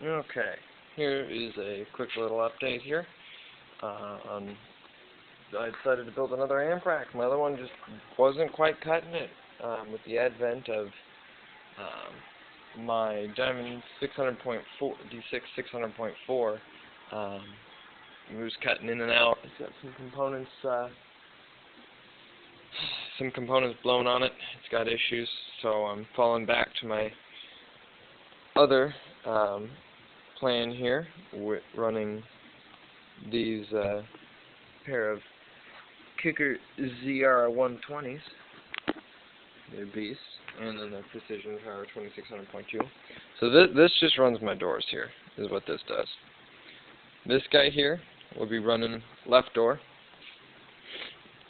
Okay, here is a quick little update here. I decided to build another amp rack. My other one just wasn't quite cutting it. With the advent of my Diamond 600.4 D6 600.4, it was cutting in and out. It's got some components blown on it. It's got issues, so I'm falling back to my other plan here, with running these pair of Kicker Zr120s. They're beasts, and then the PrecisionPower 2600.2. So this just runs my doors here, is what this does. This guy here will be running left door.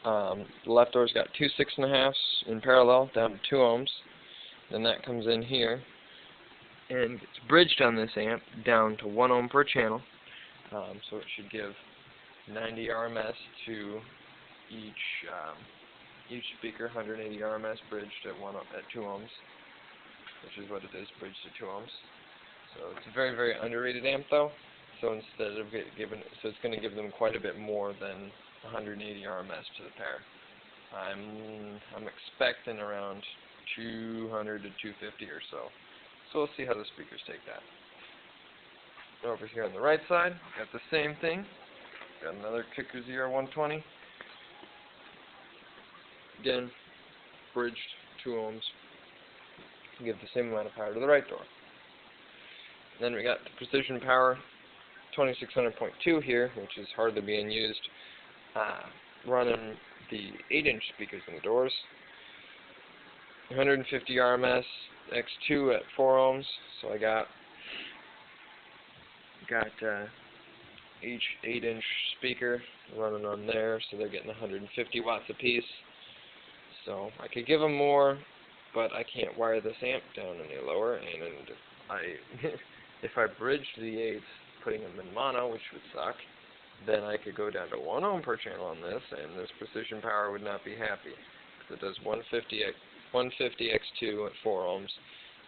The left door's got two 6.5s in parallel down to 2 ohms. Then that comes in here and gets bridged on this amp down to 1 ohm per channel. So it should give 90 RMS to each speaker, 180 RMS bridged at 2 ohms, which is what it is, bridged to 2 ohms. So it's a very, very underrated amp though. So instead of it's going to give them quite a bit more than 180 RMS to the pair. I'm expecting around 200 to 250 or so. So we'll see how the speakers take that. Over here on the right side, got the same thing. Got another Kicker Zr120. Again, bridged 2 ohms. Give the same amount of power to the right door. Then we got the PrecisionPower 2600.2 here, which is hardly being used, running the 8-inch speakers in the doors. 150 RMS X2 at 4 ohms, so I got each 8-inch speaker running on there, so they're getting 150 watts apiece. So I could give them more, but I can't wire this amp down any lower, and if I bridged the 8s, putting them in mono, which would suck, then I could go down to 1 ohm per channel on this, and this PrecisionPower would not be happy. It does 150 X2 at 4 ohms,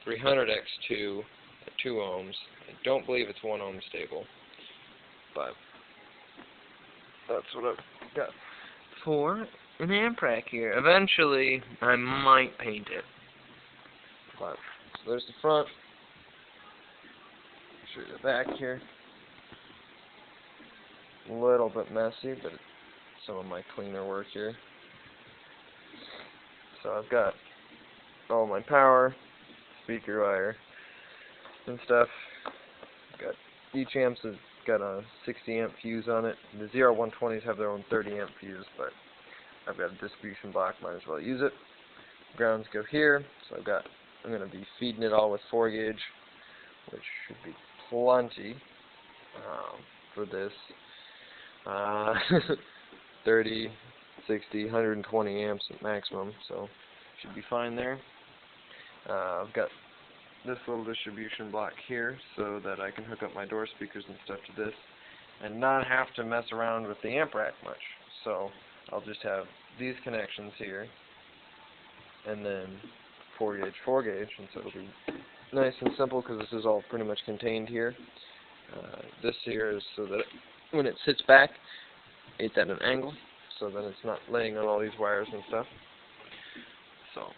300 X2 at 2 ohms. I don't believe it's 1 ohm stable, but that's what I've got for an amp rack here. Eventually, I might paint it. But, so there's the front. Show you the back here. A little bit messy, but some of my cleaner work here. So I've got all my power, speaker wire, and stuff. Got each amp's has got a 60 amp fuse on it. The Zr120s have their own 30 amp fuse, but I've got a distribution block, might as well use it. Grounds go here, so I'm going to be feeding it all with 4 gauge, which should be plenty for this. 30, 60, 120 amps at maximum, so should be fine there. I've got this little distribution block here so that I can hook up my door speakers and stuff to this and not have to mess around with the amp rack much. So I'll just have these connections here and then 4 gauge, and so it'll be nice and simple because this is all pretty much contained here. This here is so that when it sits back, it's at an angle, so then it's not laying on all these wires and stuff. So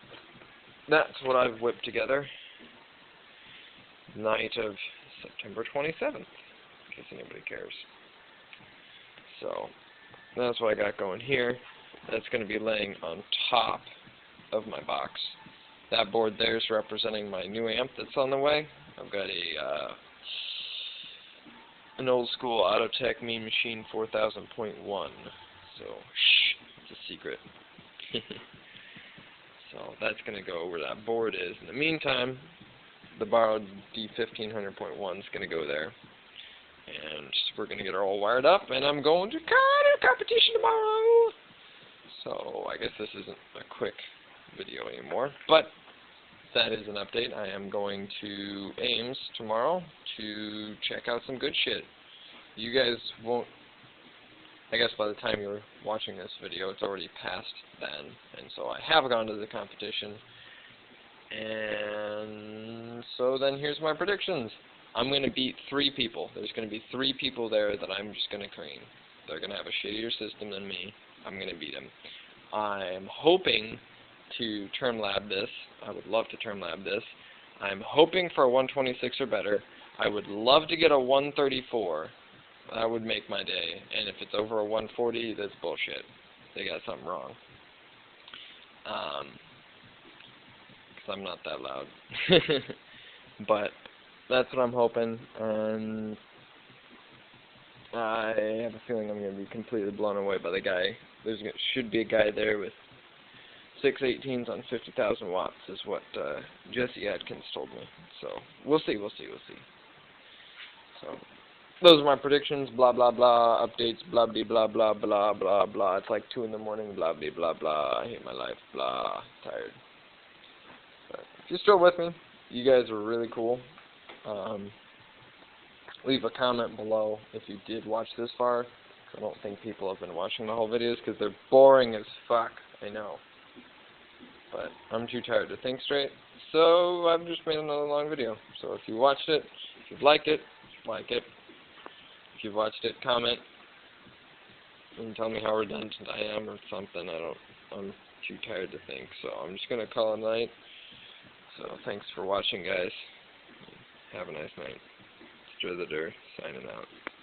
that's what I've whipped together. Night of September 27th, in case anybody cares. So that's what I got going here. That's going to be laying on top of my box. That board there is representing my new amp that's on the way. I've got an old school AutoTec Mean Machine 4000.1. So, it's a secret. So that's going to go where that board is. In the meantime, the borrowed D1500.1 is going to go there. And we're going to get her all wired up, and I'm going to competition tomorrow. So I guess this isn't a quick video anymore, but that is an update. I am going to Ames tomorrow to check out some good shit. You guys won't, I guess by the time you're watching this video, it's already past then, and so I have gone to the competition, and so then here's my predictions. I'm going to beat 3 people. There's going to be 3 people there that I'm just going to cream. They're going to have a shittier system than me. I'm going to beat them. I'm hoping to term lab this. I would love to term lab this. I'm hoping for a 126 or better. I would love to get a 134. That would make my day. And if it's over a 140, that's bullshit. They got something wrong. Because I'm not that loud. But that's what I'm hoping. And I have a feeling I'm going to be completely blown away by the guy. There should be a guy there with 618s on 50,000 watts is what Jesse Adkins told me. So we'll see. So those are my predictions. Blah blah blah. Updates. Blah blah blah blah blah blah blah. It's like 2 in the morning. Blah blah blah blah. I hate my life. Blah. Tired. But if you're still with me, you guys are really cool. Leave a comment below if you did watch this far. I don't think people have been watching the whole videos because they're boring as fuck. I know. But I'm too tired to think straight, so I've just made another long video. So if you watched it, if you've liked it, like it. If you've watched it, comment and tell me how redundant I am or something. I'm too tired to think, so I'm just gonna call it a night. So thanks for watching, guys. Have a nice night. SterTheDer signing out.